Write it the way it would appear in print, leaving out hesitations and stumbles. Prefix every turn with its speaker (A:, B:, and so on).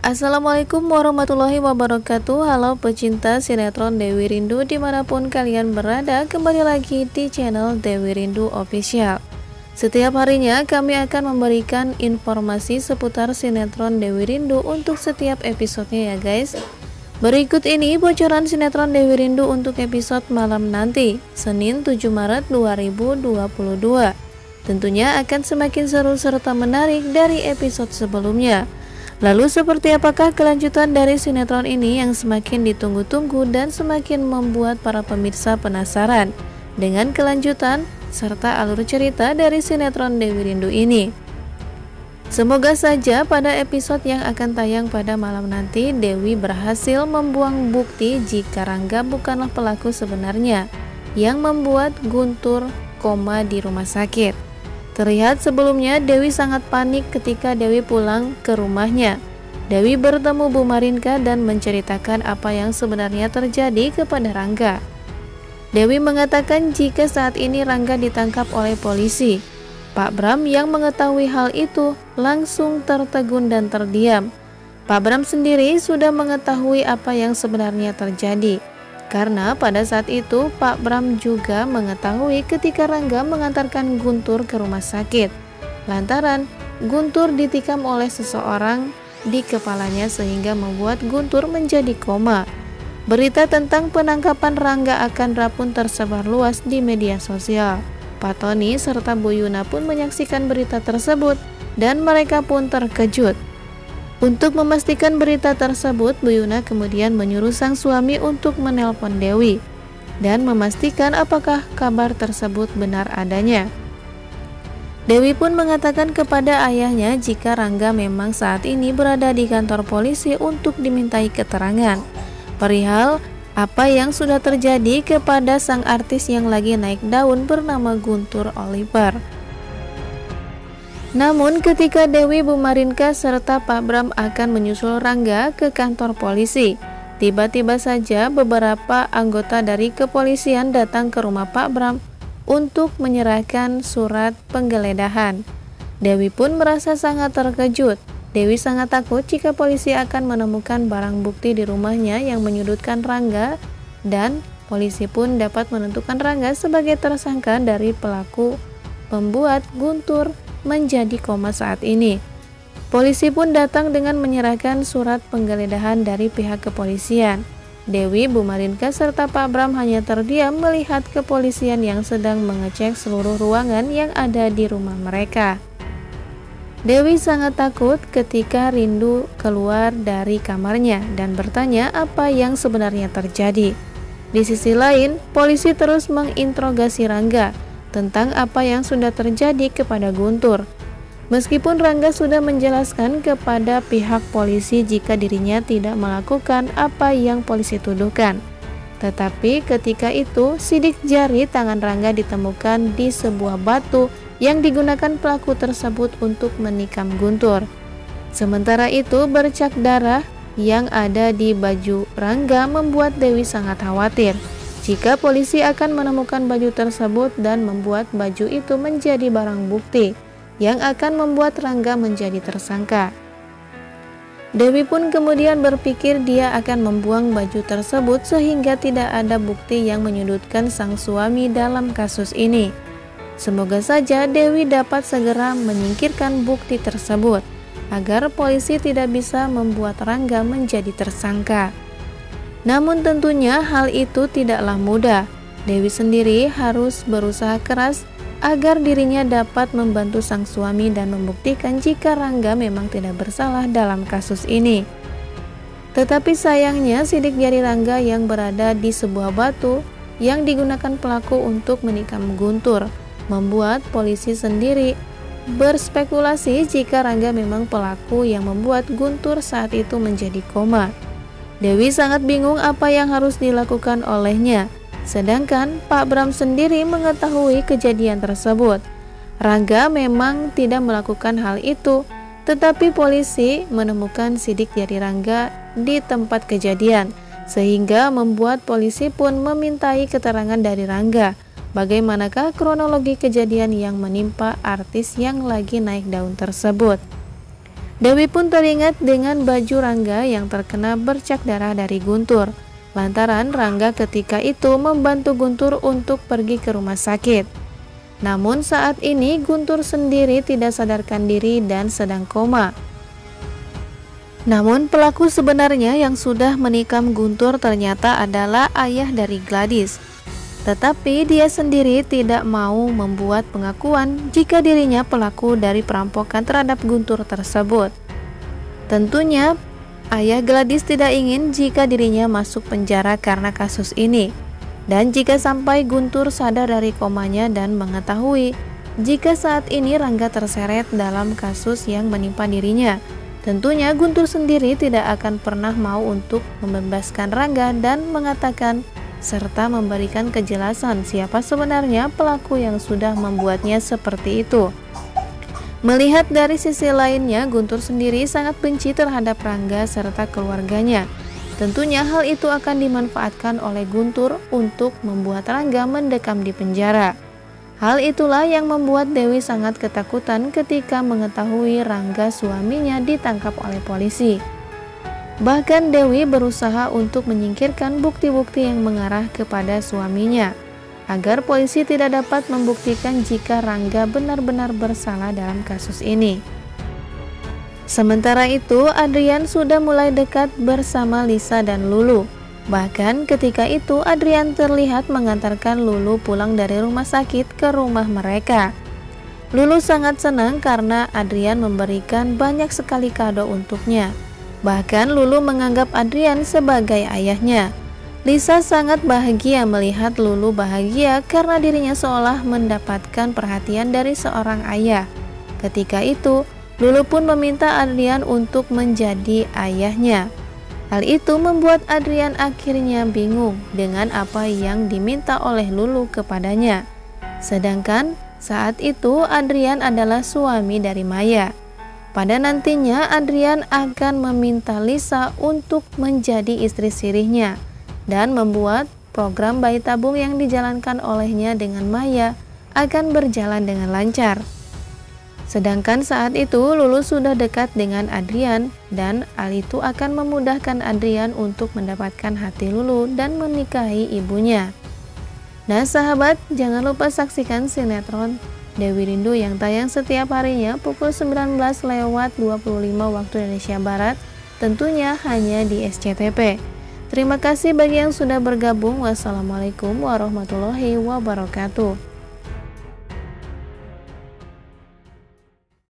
A: Assalamualaikum warahmatullahi wabarakatuh. Halo pecinta sinetron Dewi Rindu dimanapun kalian berada, kembali lagi di channel Dewi Rindu Official. Setiap harinya kami akan memberikan informasi seputar sinetron Dewi Rindu untuk setiap episodenya ya guys. Berikut ini bocoran sinetron Dewi Rindu untuk episode malam nanti, Senin 7 Maret 2022. Tentunya akan semakin seru serta menarik dari episode sebelumnya. Lalu seperti apakah kelanjutan dari sinetron ini yang semakin ditunggu-tunggu dan semakin membuat para pemirsa penasaran dengan kelanjutan serta alur cerita dari sinetron Dewi Rindu ini? Semoga saja pada episode yang akan tayang pada malam nanti Dewi berhasil membuang bukti jika Rangga bukanlah pelaku sebenarnya yang membuat Guntur koma di rumah sakit. Terlihat sebelumnya Dewi sangat panik ketika Dewi pulang ke rumahnya. Dewi bertemu Bu Marinka dan menceritakan apa yang sebenarnya terjadi kepada Rangga. Dewi mengatakan jika saat ini Rangga ditangkap oleh polisi. Pak Bram yang mengetahui hal itu langsung tertegun dan terdiam. Pak Bram sendiri sudah mengetahui apa yang sebenarnya terjadi. Karena pada saat itu Pak Bram juga mengetahui ketika Rangga mengantarkan Guntur ke rumah sakit, lantaran Guntur ditikam oleh seseorang di kepalanya sehingga membuat Guntur menjadi koma. Berita tentang penangkapan Rangga akan pun tersebar luas di media sosial. Pak Tony serta Bu Yuna pun menyaksikan berita tersebut dan mereka pun terkejut. Untuk memastikan berita tersebut, Bu Yuna kemudian menyuruh sang suami untuk menelpon Dewi dan memastikan apakah kabar tersebut benar adanya. Dewi pun mengatakan kepada ayahnya jika Rangga memang saat ini berada di kantor polisi untuk dimintai keterangan perihal apa yang sudah terjadi kepada sang artis yang lagi naik daun bernama Guntur Oliver. Namun ketika Dewi, Bu Marinka, serta Pak Bram akan menyusul Rangga ke kantor polisi, tiba-tiba saja beberapa anggota dari kepolisian datang ke rumah Pak Bram untuk menyerahkan surat penggeledahan. Dewi pun merasa sangat terkejut. Dewi sangat takut jika polisi akan menemukan barang bukti di rumahnya yang menyudutkan Rangga, dan polisi pun dapat menentukan Rangga sebagai tersangka dari pelaku membuat Guntur menjadi koma saat ini. Polisi pun datang dengan menyerahkan surat penggeledahan dari pihak kepolisian. Dewi, Bu Marinka, serta Pak Bram hanya terdiam melihat kepolisian yang sedang mengecek seluruh ruangan yang ada di rumah mereka. Dewi sangat takut ketika Rindu keluar dari kamarnya dan bertanya apa yang sebenarnya terjadi. Di sisi lain, polisi terus menginterogasi Rangga tentang apa yang sudah terjadi kepada Guntur. Meskipun Rangga sudah menjelaskan kepada pihak polisi jika dirinya tidak melakukan apa yang polisi tuduhkan, tetapi ketika itu sidik jari tangan Rangga ditemukan di sebuah batu yang digunakan pelaku tersebut untuk menikam Guntur. Sementara itu bercak darah yang ada di baju Rangga membuat Dewi sangat khawatir jika polisi akan menemukan baju tersebut dan membuat baju itu menjadi barang bukti yang akan membuat Rangga menjadi tersangka. Dewi pun kemudian berpikir dia akan membuang baju tersebut sehingga tidak ada bukti yang menyudutkan sang suami dalam kasus ini. Semoga saja Dewi dapat segera menyingkirkan bukti tersebut agar polisi tidak bisa membuat Rangga menjadi tersangka. Namun tentunya hal itu tidaklah mudah. Dewi sendiri harus berusaha keras agar dirinya dapat membantu sang suami dan membuktikan jika Rangga memang tidak bersalah dalam kasus ini. Tetapi sayangnya sidik jari Rangga yang berada di sebuah batu yang digunakan pelaku untuk menikam Guntur membuat polisi sendiri berspekulasi jika Rangga memang pelaku yang membuat Guntur saat itu menjadi koma. Dewi sangat bingung apa yang harus dilakukan olehnya, sedangkan Pak Bram sendiri mengetahui kejadian tersebut. Rangga memang tidak melakukan hal itu, tetapi polisi menemukan sidik jari Rangga di tempat kejadian, sehingga membuat polisi pun memintai keterangan dari Rangga. Bagaimanakah kronologi kejadian yang menimpa artis yang lagi naik daun tersebut? Dewi pun teringat dengan baju Rangga yang terkena bercak darah dari Guntur. Lantaran Rangga ketika itu membantu Guntur untuk pergi ke rumah sakit. Namun saat ini Guntur sendiri tidak sadarkan diri dan sedang koma. Namun pelaku sebenarnya yang sudah menikam Guntur ternyata adalah ayah dari Gladys. Tetapi dia sendiri tidak mau membuat pengakuan jika dirinya pelaku dari perampokan terhadap Guntur tersebut. Tentunya ayah Gladys tidak ingin jika dirinya masuk penjara karena kasus ini. Dan jika sampai Guntur sadar dari komanya dan mengetahui jika saat ini Rangga terseret dalam kasus yang menimpa dirinya, tentunya Guntur sendiri tidak akan pernah mau untuk membebaskan Rangga dan mengatakan serta memberikan kejelasan siapa sebenarnya pelaku yang sudah membuatnya seperti itu. Melihat dari sisi lainnya, Guntur sendiri sangat benci terhadap Rangga serta keluarganya. Tentunya hal itu akan dimanfaatkan oleh Guntur untuk membuat Rangga mendekam di penjara. Hal itulah yang membuat Dewi sangat ketakutan ketika mengetahui Rangga suaminya ditangkap oleh polisi. Bahkan Dewi berusaha untuk menyingkirkan bukti-bukti yang mengarah kepada suaminya, agar polisi tidak dapat membuktikan jika Rangga benar-benar bersalah dalam kasus ini. Sementara itu, Adrian sudah mulai dekat bersama Lisa dan Lulu. Bahkan ketika itu Adrian terlihat mengantarkan Lulu pulang dari rumah sakit ke rumah mereka. Lulu sangat senang karena Adrian memberikan banyak sekali kado untuknya. Bahkan Lulu menganggap Adrian sebagai ayahnya. Lisa sangat bahagia melihat Lulu bahagia karena dirinya seolah mendapatkan perhatian dari seorang ayah. Ketika itu, Lulu pun meminta Adrian untuk menjadi ayahnya. Hal itu membuat Adrian akhirnya bingung dengan apa yang diminta oleh Lulu kepadanya. Sedangkan saat itu Adrian adalah suami dari Maya. Pada nantinya Adrian akan meminta Lisa untuk menjadi istri sirihnya dan membuat program bayi tabung yang dijalankan olehnya dengan Maya akan berjalan dengan lancar. Sedangkan saat itu Lulu sudah dekat dengan Adrian dan hal itu akan memudahkan Adrian untuk mendapatkan hati Lulu dan menikahi ibunya. Nah sahabat, jangan lupa saksikan sinetron Dewi Rindu yang tayang setiap harinya pukul 19.25 waktu Indonesia Barat, tentunya hanya di SCTV. Terima kasih bagi yang sudah bergabung. Wassalamualaikum warahmatullahi wabarakatuh.